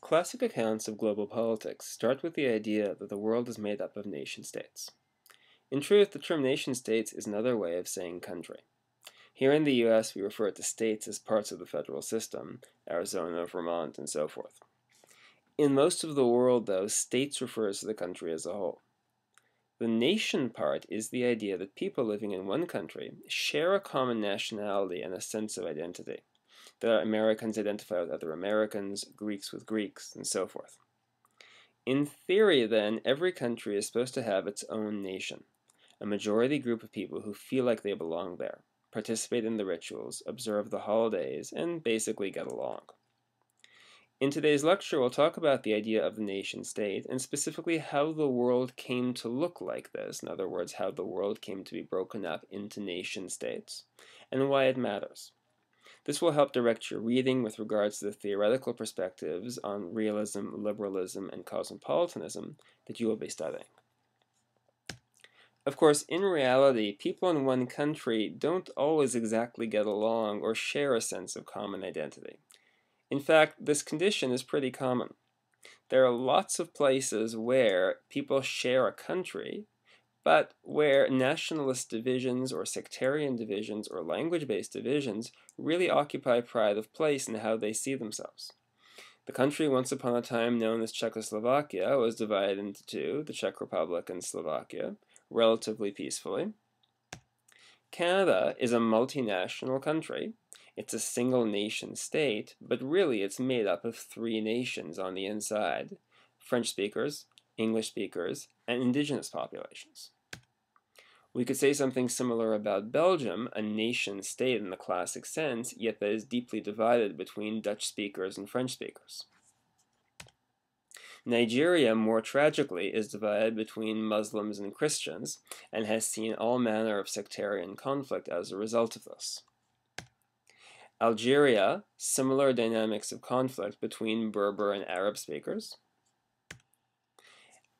Classic accounts of global politics start with the idea that the world is made up of nation-states. In truth, the term nation-states is another way of saying country. Here in the US, we refer to states as parts of the federal system, Arizona, Vermont, and so forth. In most of the world, though, states refers to the country as a whole. The nation part is the idea that people living in one country share a common nationality and a sense of identity. That Americans identify with other Americans, Greeks with Greeks, and so forth. In theory, then, every country is supposed to have its own nation, a majority group of people who feel like they belong there, participate in the rituals, observe the holidays, and basically get along. In today's lecture, we'll talk about the idea of the nation-state, and specifically how the world came to look like this, in other words, how the world came to be broken up into nation-states, and why it matters. This will help direct your reading with regards to the theoretical perspectives on realism, liberalism, and cosmopolitanism that you will be studying. Of course, in reality, people in one country don't always exactly get along or share a sense of common identity. In fact, this condition is pretty common. There are lots of places where people share a country, but where nationalist divisions or sectarian divisions or language-based divisions really occupy pride of place in how they see themselves. The country once upon a time known as Czechoslovakia was divided into two, the Czech Republic and Slovakia, relatively peacefully. Canada is a multinational country. It's a single nation state, but really it's made up of three nations on the inside: French speakers, English speakers, and indigenous populations. We could say something similar about Belgium, a nation-state in the classic sense, yet that is deeply divided between Dutch speakers and French speakers. Nigeria, more tragically, is divided between Muslims and Christians, and has seen all manner of sectarian conflict as a result of this. Algeria, similar dynamics of conflict between Berber and Arab speakers.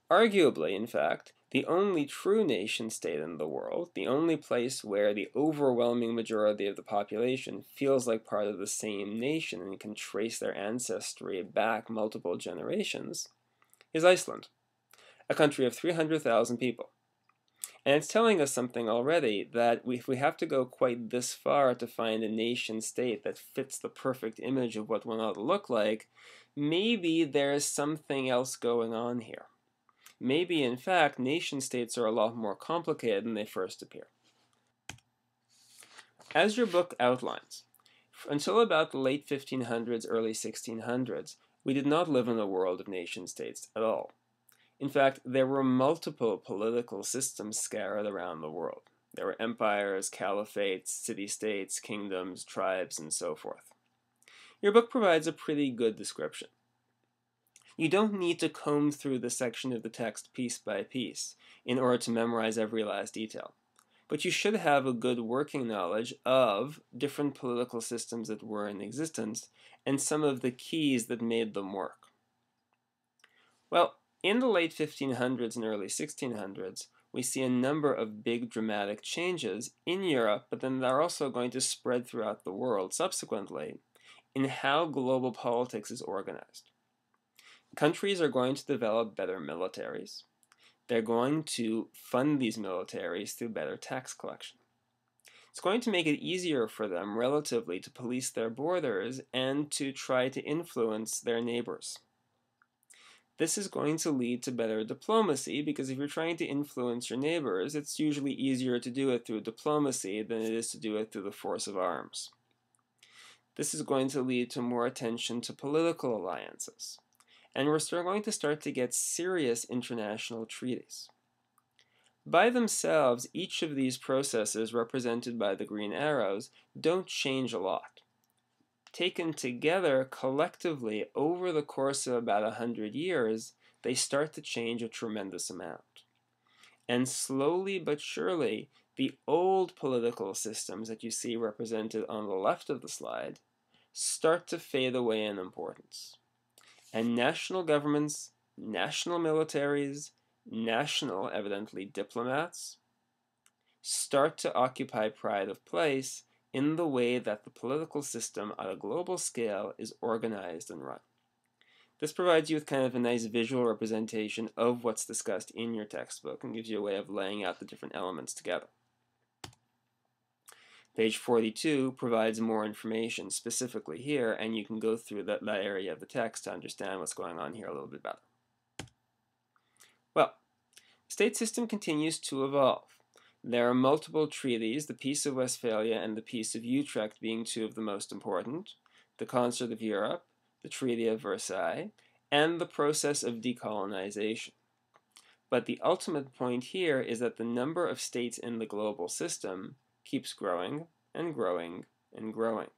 Arguably, in fact, the only true nation-state in the world, the only place where the overwhelming majority of the population feels like part of the same nation and can trace their ancestry back multiple generations, is Iceland, a country of 300,000 people. And it's telling us something already, that if we have to go quite this far to find a nation-state that fits the perfect image of what one ought to look like, maybe there's something else going on here. Maybe, in fact, nation-states are a lot more complicated than they first appear. As your book outlines, until about the late 1500s, early 1600s, we did not live in a world of nation-states at all. In fact, there were multiple political systems scattered around the world. There were empires, caliphates, city-states, kingdoms, tribes, and so forth. Your book provides a pretty good description. You don't need to comb through the section of the text piece by piece in order to memorize every last detail, but you should have a good working knowledge of different political systems that were in existence and some of the keys that made them work. Well, in the late 1500s and early 1600s, we see a number of big dramatic changes in Europe, but then they're also going to spread throughout the world subsequently in how global politics is organized. Countries are going to develop better militaries. They're going to fund these militaries through better tax collection. It's going to make it easier for them, relatively, to police their borders and to try to influence their neighbors. This is going to lead to better diplomacy, because if you're trying to influence your neighbors, it's usually easier to do it through diplomacy than it is to do it through the force of arms. This is going to lead to more attention to political alliances. And we're going to start to get serious international treaties. By themselves, each of these processes, represented by the green arrows, don't change a lot. Taken together, collectively, over the course of about 100 years, they start to change a tremendous amount. And slowly but surely, the old political systems that you see represented on the left of the slide start to fade away in importance. And national governments, national militaries, national, evidently, diplomats start to occupy pride of place in the way that the political system on a global scale is organized and run. This provides you with kind of a nice visual representation of what's discussed in your textbook and gives you a way of laying out the different elements together. Page 42 provides more information specifically here, and you can go through that area of the text to understand what's going on here a little bit better. Well, the state system continues to evolve. There are multiple treaties, the Peace of Westphalia and the Peace of Utrecht being two of the most important, the Concert of Europe, the Treaty of Versailles, and the process of decolonization. But the ultimate point here is that the number of states in the global system keeps growing and growing and growing.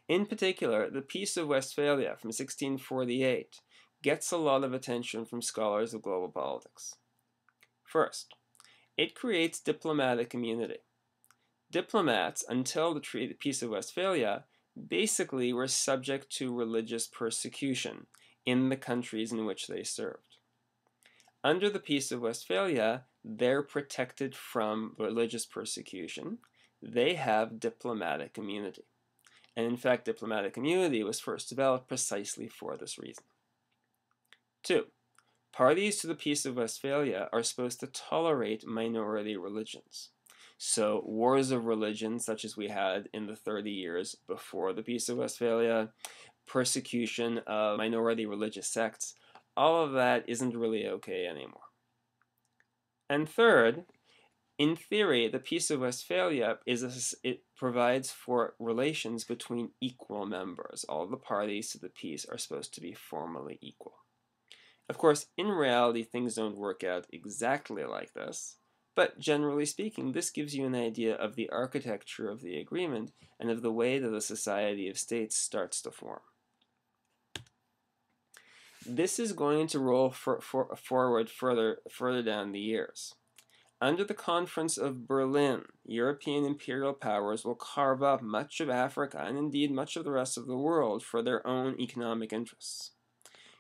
In particular, the Peace of Westphalia from 1648 gets a lot of attention from scholars of global politics. First, it creates diplomatic immunity. Diplomats, until the Peace of Westphalia, basically were subject to religious persecution in the countries in which they served. Under the Peace of Westphalia, they're protected from religious persecution. They have diplomatic immunity. And in fact, diplomatic immunity was first developed precisely for this reason. 2. Parties to the Peace of Westphalia are supposed to tolerate minority religions. So wars of religion, such as we had in the 30 years before the Peace of Westphalia, persecution of minority religious sects, all of that isn't really okay anymore. And third, in theory, the Peace of Westphalia it provides for relations between equal members. All the parties to the peace are supposed to be formally equal. Of course, in reality, things don't work out exactly like this, but generally speaking, this gives you an idea of the architecture of the agreement and of the way that the society of states starts to form. This is going to roll forward further down the years. Under the Conference of Berlin, European imperial powers will carve up much of Africa and indeed much of the rest of the world for their own economic interests.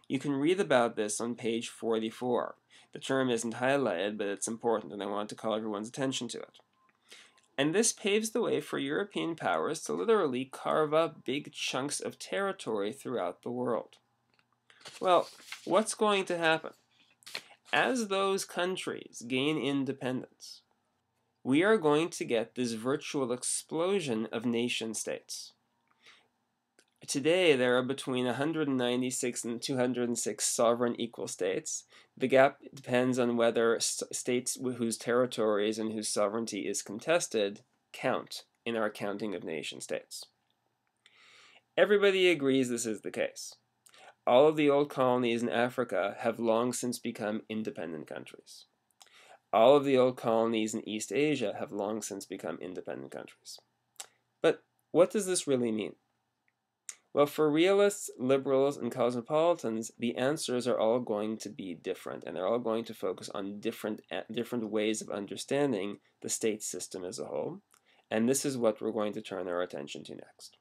You can read about this on page 44. The term isn't highlighted, but it's important, and I want to call everyone's attention to it. And this paves the way for European powers to literally carve up big chunks of territory throughout the world. Well, what's going to happen? As those countries gain independence, we are going to get this virtual explosion of nation-states. Today, there are between 196 and 206 sovereign equal states. The gap depends on whether states whose territories and whose sovereignty is contested count in our counting of nation-states. Everybody agrees this is the case. All of the old colonies in Africa have long since become independent countries. All of the old colonies in East Asia have long since become independent countries. But what does this really mean? Well, for realists, liberals, and cosmopolitans, the answers are all going to be different, and they're all going to focus on different ways of understanding the state system as a whole. And this is what we're going to turn our attention to next.